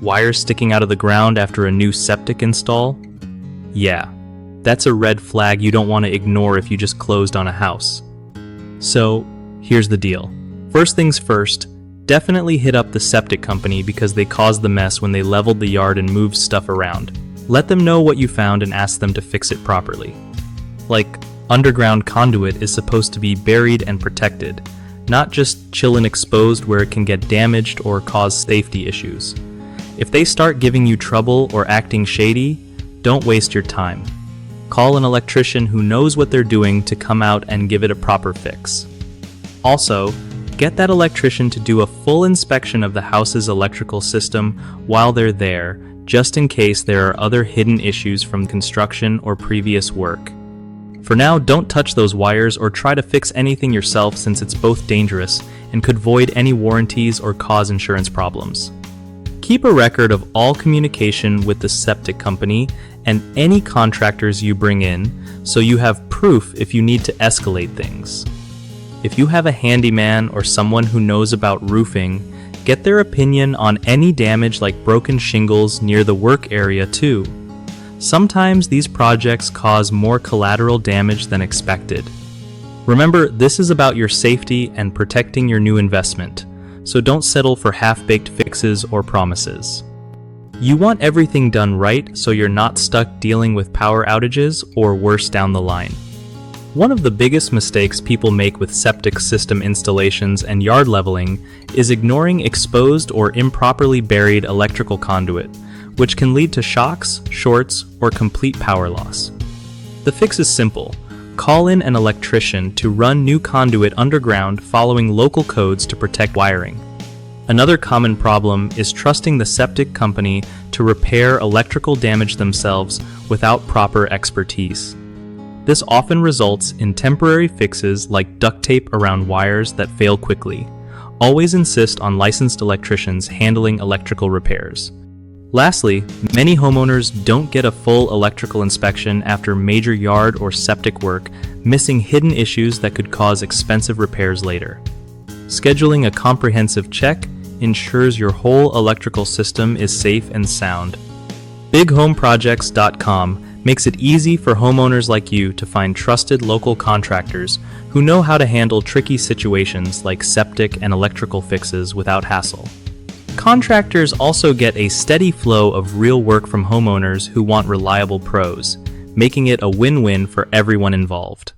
Wires sticking out of the ground after a new septic install? Yeah, that's a red flag you don't want to ignore if you just closed on a house. So, here's the deal. First things first, definitely hit up the septic company because they caused the mess when they leveled the yard and moved stuff around. Let them know what you found and ask them to fix it properly. Like, underground conduit is supposed to be buried and protected, not just chillin' exposed where it can get damaged or cause safety issues. If they start giving you trouble or acting shady, don't waste your time. Call an electrician who knows what they're doing to come out and give it a proper fix. Also, get that electrician to do a full inspection of the house's electrical system while they're there, just in case there are other hidden issues from construction or previous work. For now, don't touch those wires or try to fix anything yourself since it's both dangerous and could void any warranties or cause insurance problems. Keep a record of all communication with the septic company and any contractors you bring in so you have proof if you need to escalate things. If you have a handyman or someone who knows about roofing, get their opinion on any damage like broken shingles near the work area too. Sometimes these projects cause more collateral damage than expected. Remember, this is about your safety and protecting your new investment, so don't settle for half-baked fixes or promises. You want everything done right so you're not stuck dealing with power outages or worse down the line. One of the biggest mistakes people make with septic system installations and yard leveling is ignoring exposed or improperly buried electrical conduit, which can lead to shocks, shorts, or complete power loss. The fix is simple. Call in an electrician to run new conduit underground following local codes to protect wiring. Another common problem is trusting the septic company to repair electrical damage themselves without proper expertise. This often results in temporary fixes like duct tape around wires that fail quickly. Always insist on licensed electricians handling electrical repairs. Lastly, many homeowners don't get a full electrical inspection after major yard or septic work, missing hidden issues that could cause expensive repairs later. Scheduling a comprehensive check ensures your whole electrical system is safe and sound. BigHomeProjects.com makes it easy for homeowners like you to find trusted local contractors who know how to handle tricky situations like septic and electrical fixes without hassle. Contractors also get a steady flow of real work from homeowners who want reliable pros, making it a win-win for everyone involved.